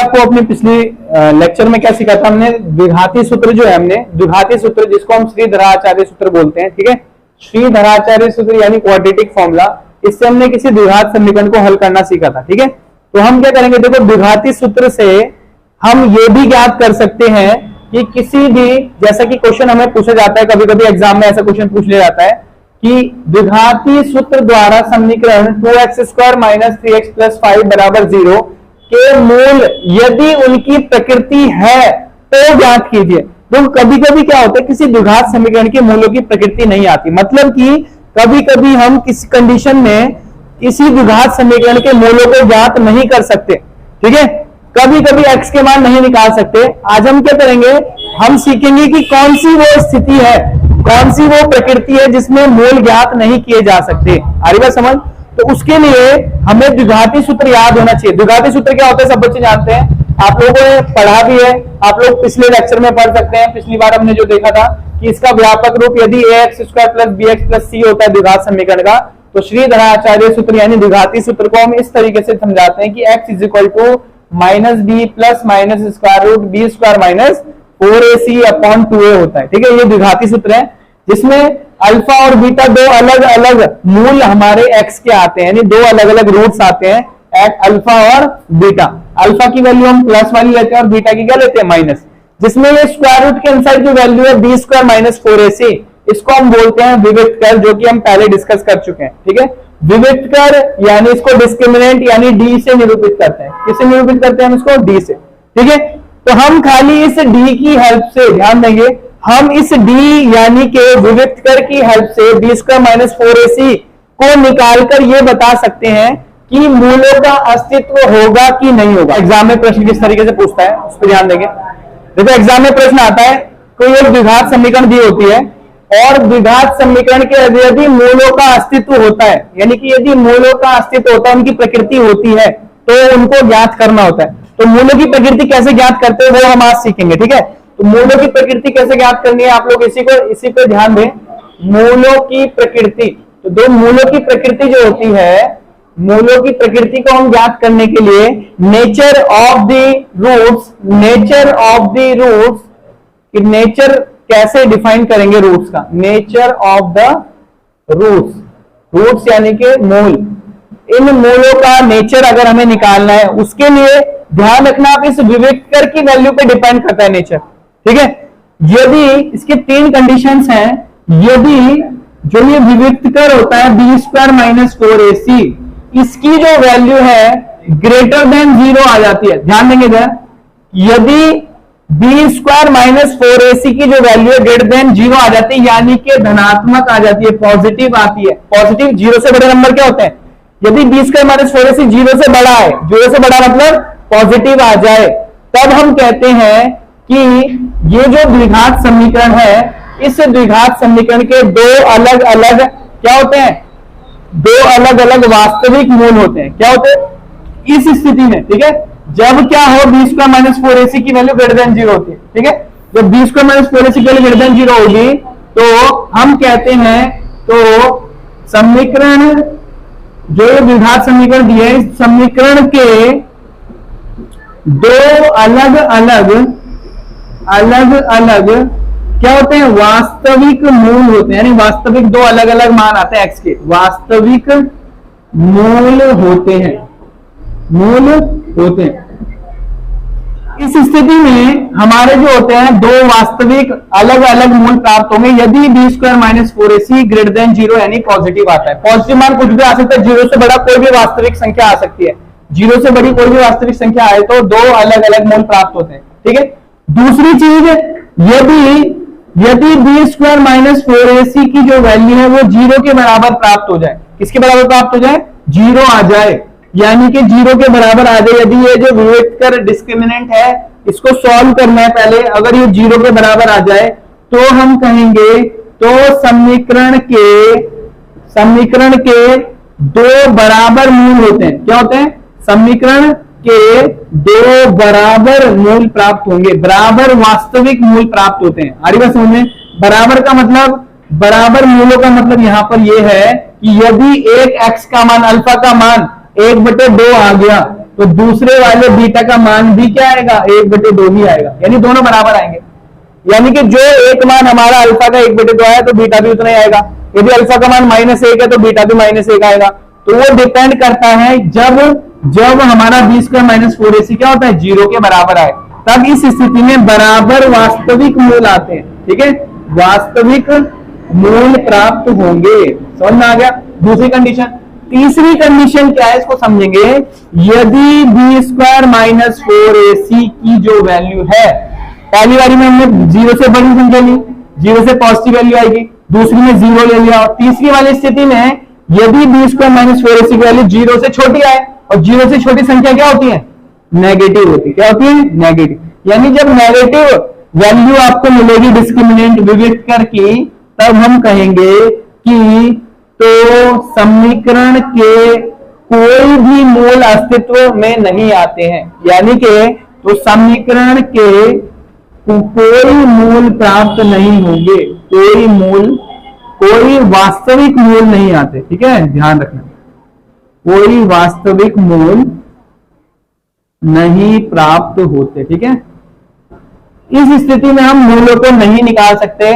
आपको अपने पिछली लेक्चर में क्या सिखा था हमने, द्विघाती सूत्र जो है, हमने द्विघाती सूत्र जिसको हम श्रीधराचार्य सूत्र बोलते हैं, ठीक है, श्रीधराचार्य सूत्र यानी क्वाड्रेटिक फॉर्मूला, इससे हमने किसी द्विघात समीकरण को हल करना सीखा था, ठीक है। तो हम क्या करेंगे, देखो द्विघाती सूत्र से हम ये भी ज्ञात कर सकते हैं कि किसी भी, जैसा कि क्वेश्चन हमें पूछा जाता है, कभी कभी एग्जाम में ऐसा क्वेश्चन पूछ लिया जाता है कि द्विघाती सूत्र द्वारा समीकरण 2x² - 3x + 5 = 0 के मूल यदि उनकी प्रकृति है तो ज्ञात कीजिए। तो कभी कभी क्या होता है, किसी द्विघात समीकरण के मूलों की प्रकृति नहीं आती, मतलब कि कभी कभी हम किसी कंडीशन में किसी द्विघात समीकरण के मूलों को ज्ञात नहीं कर सकते, ठीक है, कभी कभी x के मान नहीं निकाल सकते। आज हम क्या करेंगे, हम सीखेंगे कि कौन सी वो स्थिति है, कौन सी वो प्रकृति है जिसमें मूल ज्ञात नहीं किए जा सकते। आ रही बात समझ? तो उसके लिए हमें द्विघाती सूत्र याद होना चाहिए। द्विघाती सूत्र क्या होता है, सब बच्चे जानते हैं, आप लोगों ने पढ़ा भी है, आप लोग पिछले लेक्चर में पढ़ सकते हैं। पिछली बार हमने जो देखा था कि इसका व्यापक रूप यदि ax² + bx + c होता है द्विघात समीकरण का, तो श्रीधराचार्य सूत्र यानी द्विघाती सूत्र को हम इस तरीके से समझाते हैं कि x = -b + -√b² - 4ac/2a होता है, ठीक है। ये द्विघाती सूत्र है जिसमें अल्फा और बीटा दो अलग अलग मूल हमारे x के आते हैं, यानी दो अलग अलग रूट्स आते हैं, अल्फा और बीटा। अल्फा की वैल्यू हम प्लस वाली लेते हैं और बीटा की क्या लेते हैं, माइनस, जिसमें ये स्क्वायर रूट के इनसाइड जो वैल्यू है b² - 4ac, इसको हम बोलते हैं विविक्त कर, जो कि हम पहले डिस्कस कर चुके हैं, ठीक है। विविक्त कर यानी इसको डिस्क्रिमिनेंट यानी d से निरूपित करते हैं। किससे निरूपित करते हैं हम इसको, d से, ठीक है। तो हम खाली इस d की हेल्प से, ध्यान देंगे, हम इस d यानी के विविक्त कर की हेल्प से b² - 4ac को निकालकर ये बता सकते हैं कि मूलों का अस्तित्व होगा कि नहीं होगा। एग्जाम में प्रश्न किस तरीके से पूछता है उस पर ध्यान देंगे। देखो एग्जाम में प्रश्न आता है, कोई एक द्विघात समीकरण दी होती है और द्विघात समीकरण के यदि मूलों का अस्तित्व होता है, यानी कि यदि मूलों का अस्तित्व होता है, उनकी प्रकृति होती है, तो उनको ज्ञात करना होता है। तो मूलों की प्रकृति कैसे ज्ञात करते हैं वो हम आज सीखेंगे, ठीक है। तो मूलों की प्रकृति कैसे ज्ञात करनी है, आप लोग इसी पे ध्यान दें। मूलों की प्रकृति, तो दो मूलों की प्रकृति जो होती है, मूलों की प्रकृति को हम ज्ञात करने के लिए nature of the roots, nature कैसे डिफाइन करेंगे रूट्स का, नेचर ऑफ द रूट्स यानी कि मूल, इन मूलों का नेचर अगर हमें निकालना है, उसके लिए ध्यान रखना आप इस विविक्त कर की वैल्यू पे डिपेंड करता है नेचर, ठीक है। यदि इसके तीन कंडीशंस हैं, यदि जो ये विविक्त कर होता है b² - 4ac, इसकी जो वैल्यू है ग्रेटर देन 0 आ जाती है, ध्यान देंगे जरा, यदि b² - 4ac की जो वैल्यू है ग्रेटर देन 0 आ जाती है, यानी कि धनात्मक आ जाती है, पॉजिटिव आती है। पॉजिटिव 0 से बड़े नंबर क्या होते हैं, यदि b² - 4ac 0 से बड़ा है, 0 से बड़ा मतलब पॉजिटिव आ जाए, तब हम कहते हैं कि ये जो द्विघात समीकरण है, इस द्विघात समीकरण के दो अलग अलग क्या होते हैं, दो अलग अलग वास्तविक मूल होते हैं। क्या होते हैं इस स्थिति में, ठीक है, जब क्या हो b² - 4ac की वैल्यू ग्रेटर देन 0 होती है, ठीक है। जब b² - 4ac की वैल्यू ग्रेटर देन 0 होगी तो हम कहते हैं, तो समीकरण जो द्विघात समीकरण दिए, इस समीकरण के दो अलग अलग क्या होते हैं, वास्तविक मूल होते हैं, यानी वास्तविक दो अलग अलग मान आते हैं x के, वास्तविक मूल होते हैं, इस स्थिति में हमारे जो होते हैं दो वास्तविक अलग अलग मूल प्राप्त होंगे यदि b² - 4ac ग्रेटर देन 0 यानी पॉजिटिव आता है। पॉजिटिव मान कुछ भी आ सकता है, 0 से बड़ा कोई भी वास्तविक संख्या आ सकती है, 0 से बड़ी कोई भी वास्तविक संख्या आए तो दो अलग अलग मूल प्राप्त होते हैं, ठीक है। दूसरी चीज, यदि b² - 4ac की जो वैल्यू है वो 0 के बराबर प्राप्त हो जाए, किसके बराबर प्राप्त हो जाए, 0 आ जाए, यानी कि 0 के बराबर आ जाए। यदि ये जो विविक्त कर डिस्क्रिमिनेंट है, इसको सॉल्व करना है पहले, अगर ये 0 के बराबर आ जाए तो हम कहेंगे तो समीकरण के दो बराबर मूल होते हैं। क्या होते हैं, समीकरण के दो बराबर मूल प्राप्त होंगे, बराबर वास्तविक मूल प्राप्त होते हैं। आरी बात समझ में, बराबर का मतलब, बराबर मूलों का मतलब यहां पर यह है कि यदि एक x का मान, अल्फा का मान 1/2 आ गया, तो दूसरे वाले बीटा का मान भी क्या आएगा, 1/2 ही आएगा, यानी दोनों बराबर आएंगे। यानी कि जो एक मान हमारा अल्फा का 1/2 आया तो बीटा भी उतना ही आएगा। यदि अल्फा का मान -1 है तो बीटा भी -1 आएगा। तो वो डिपेंड करता है जब हमारा b² - 4ac क्या होता है, 0 के बराबर आए, तब इस स्थिति में बराबर वास्तविक मूल आते हैं। ठीक है, वास्तविक मूल प्राप्त होंगे। समझ में आ गया। दूसरी कंडीशन। तीसरी कंडीशन क्या है, इसको समझेंगे। यदि b² - 4ac की जो वैल्यू है, पहली बारी में हमने 0 से बड़ी संख्या ली, 0 से पॉजिटिव वैल्यू आएगी, दूसरी में 0 ले लिया, और तीसरी वाली स्थिति में यदि b² - 4ac की वैल्यू 0 से छोटी आए, और 0 से छोटी संख्या क्या होती है, नेगेटिव होती है। क्या होती है, नेगेटिव। यानी जब नेगेटिव वैल्यू आपको मिलेगी डिस्क्रिमिनेंट विविक्तर की, तब हम कहेंगे कि तो समीकरण के कोई भी मूल अस्तित्व में नहीं आते हैं। यानी कि तो समीकरण के कोई मूल प्राप्त नहीं होंगे, कोई वास्तविक मूल नहीं आते। ठीक है, ध्यान रखना, कोई वास्तविक मूल नहीं प्राप्त होते। ठीक है, इस स्थिति में हम मूलों को नहीं निकाल सकते।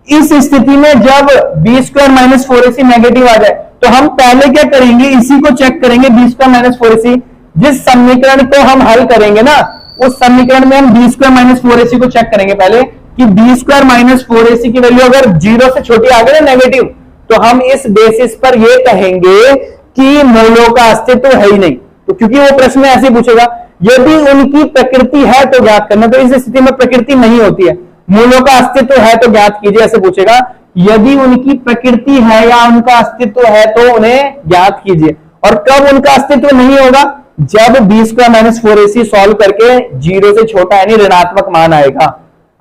इस स्थिति में जब b² - 4ac नेगेटिव आ जाए, तो हम पहले क्या करेंगे, इसी को चेक करेंगे। b² - 4ac जिस समीकरण को हम हल करेंगे ना, उस समीकरण में हम b² - 4ac को चेक करेंगे पहले कि b² - 4ac की वैल्यू अगर 0 से छोटी आ गई ना, नेगेटिव, तो हम इस बेसिस पर यह कहेंगे कि मूलों का अस्तित्व है ही नहीं। तो क्योंकि वो प्रश्न ऐसे पूछेगा, यदि उनकी प्रकृति है तो ज्ञात करना। तो इस स्थिति में प्रकृति नहीं होती है, मूलों का अस्तित्व है तो ज्ञात कीजिए, ऐसे पूछेगा। यदि उनकी प्रकृति है या उनका अस्तित्व है तो उन्हें ज्ञात कीजिए। और कब उनका अस्तित्व नहीं होगा, जब b² - 4ac सॉल्व करके 0 से छोटा यानी ऋणात्मक मान आएगा।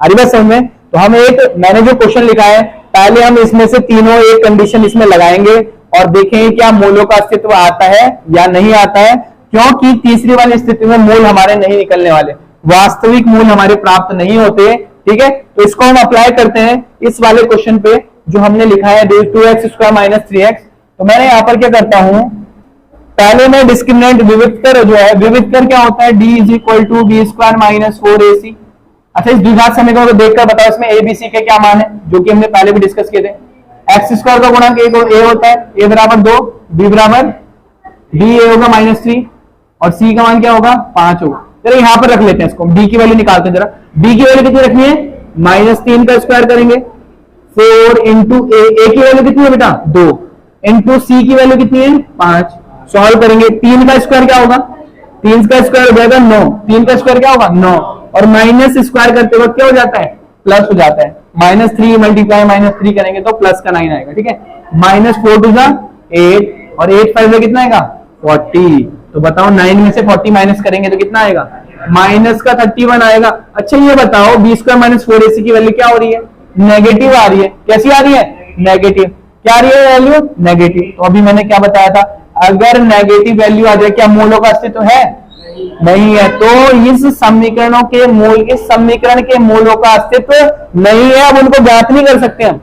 आ रही बात समझ में। तो हम मैंने जो क्वेश्चन लिखा है, पहले हम इसमें से तीनों एक कंडीशन इसमें लगाएंगे और देखेंगे क्या मूलों का अस्तित्व आता है या नहीं आता है। क्योंकि तीसरी वाली स्थिति में मूल हमारे नहीं निकलने वाले, वास्तविक मूल हमारे प्राप्त नहीं होते। ठीक है, तो इसको हम अप्लाई करते हैं इस वाले क्वेश्चन पे जो हमने लिखा है 2x² - 3x। तो मैं यहाँ पर क्या करता हूं, पहले मैं डिस्क्रिमिनेंट विविक्तर जो है, विविक्तर क्या होता है, d = b² - 4ac। अच्छा, इस द्विघात समीकरण को देखकर बताओ इसमें a b c के क्या मान है, जो कि हमने पहले भी डिस्कस किए थे। x² का गुणक a होता है, a = 2, b = d a होगा -3 और c का मान क्या होगा, 5 होगा। चलो यहां पर रख लेते हैं इसको, d की वैल्यू निकालते हैं जरा। d की वैल्यू कितनी रखनी है, -3 का स्क्वायर करेंगे, 4 इंटू a की वैल्यू कितनी है बेटा, 2 इंटू c की वैल्यू कितनी है, 5। सॉल्व करेंगे, 3 का स्क्वायर क्या होगा, 3 का स्क्वायर हो जाएगा 9, 3 का स्क्वायर क्या होगा 9, और माइनस स्क्वायर करते वक्त क्या हो जाता है, प्लस हो जाता है। -3 मल्टीप्लाई -3 करेंगे तो प्लस का 9 आएगा। ठीक है, -4 × 8 और 8 5 में कितना आएगा, 40। तो बताओ 9 में से 40 माइनस करेंगे तो कितना आएगा, माइनस का 31 आएगा। अच्छा ये बताओ b² - 4ac की वैल्यू क्या हो रही है, नेगेटिव आ रही है। कैसी आ रही है, नेगेटिव। क्या आ रही है वैल्यू, नेगेटिव। तो अभी मैंने क्या बताया था, अगर नेगेटिव वैल्यू आ जाए क्या मूलों का अस्तित्व है, नहीं है। तो इस समीकरणों के मूल, इस समीकरण के मूलों का अस्तित्व नहीं है, अब उनको ज्ञात नहीं कर सकते हम।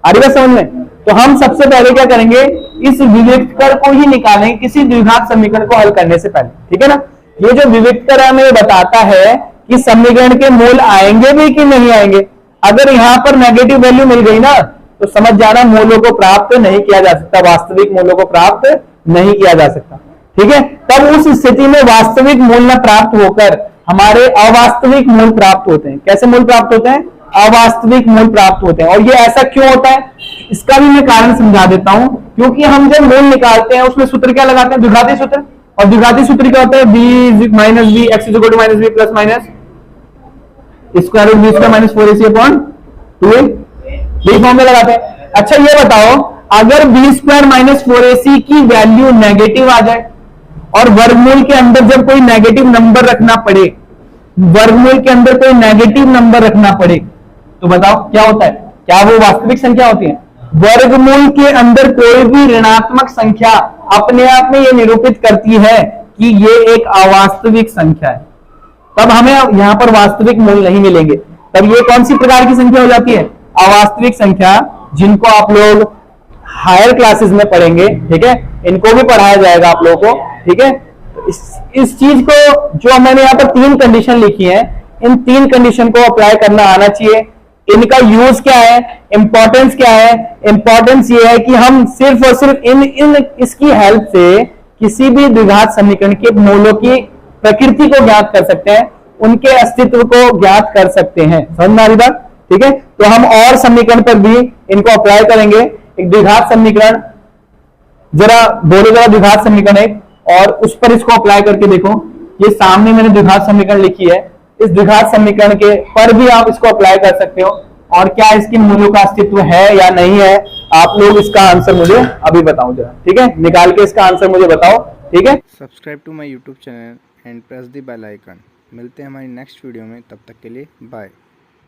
आ रही बात समझ में। तो हम सबसे पहले क्या करेंगे, इस विविक्तर को ही निकालेंगे किसी द्विघात समीकरण को हल करने से पहले। ठीक है ना, ये जो विविक्तर हमें बताता है कि समीकरण के मूल आएंगे भी कि नहीं आएंगे। अगर यहां पर नेगेटिव वैल्यू मिल गई ना, तो समझ जाना मूलों को प्राप्त नहीं किया जा सकता, वास्तविक मूलों को प्राप्त नहीं किया जा सकता। ठीक है, तब उस स्थिति में वास्तविक मूल न प्राप्त होकर हमारे अवास्तविक मूल प्राप्त होते हैं। कैसे मूल प्राप्त होते हैं, अवास्तविक मूल प्राप्त होते हैं। और ये ऐसा क्यों होता है, इसका भी मैं कारण समझा देता हूं। क्योंकि हम जब मूल निकालते हैं उसमें सूत्र क्या लगाते हैं, द्विघाती सूत्र। और द्विघाती सूत्र क्या होता है, b - b x = -b plus minus square root b² - 4ac/2a, यही फॉर्म में लगाते हैं। अच्छा ये बताओ, अगर b² - 4ac की वैल्यू नेगेटिव आ जाए और वर्गमूल के अंदर जब कोई नेगेटिव नंबर रखना पड़े, वर्गमूल के अंदर कोई नेगेटिव नंबर रखना पड़े, तो बताओ क्या होता है, क्या वो वास्तविक संख्या होती है। वर्गमूल के अंदर कोई भी ऋणात्मक संख्या अपने आप में ये निरूपित करती है कि ये एक अवास्तविक संख्या है। तब हमें यहां पर वास्तविक मूल नहीं मिलेंगे। तब ये कौन सी प्रकार की संख्या हो जाती है, अवास्तविक संख्या, जिनको आप लोग हायर क्लासेस में पढ़ेंगे। ठीक है, इनको भी पढ़ाया जाएगा आप लोगों को। ठीक है, तो इस चीज को जो मैंने यहाँ पर 3 कंडीशन लिखी है, इन 3 कंडीशन को अप्लाई करना आना चाहिए। इनका यूज क्या है, इंपॉर्टेंस क्या है? इंपॉर्टेंस ये है कि हम सिर्फ और सिर्फ इसकी हेल्प से किसी भी द्विघात समीकरण के मूलों की प्रकृति को ज्ञात कर सकते हैं, उनके अस्तित्व को ज्ञात कर सकते हैं। समझ में आ रही बात? ठीक है, तो हम और समीकरण पर भी इनको अप्लाई करेंगे। एक द्विघात समीकरण, जरा बोलो जरा द्विघात समीकरण एक, और उस पर इसको अप्लाई करके देखो। ये सामने मैंने द्विघात समीकरण लिखी है, इस द्विघात समीकरण के पर भी आप इसको अप्लाई कर सकते हो, और क्या इसकी मूल्यों का अस्तित्व है या नहीं है, आप लोग इसका आंसर मुझे अभी बताओ जरा। ठीक है, निकाल के इसका आंसर मुझे बताओ। ठीक है, subscribe to my YouTube channel and press the bell icon. मिलते हैं हमारी नेक्स्ट वीडियो में, तब तक के लिए बाय।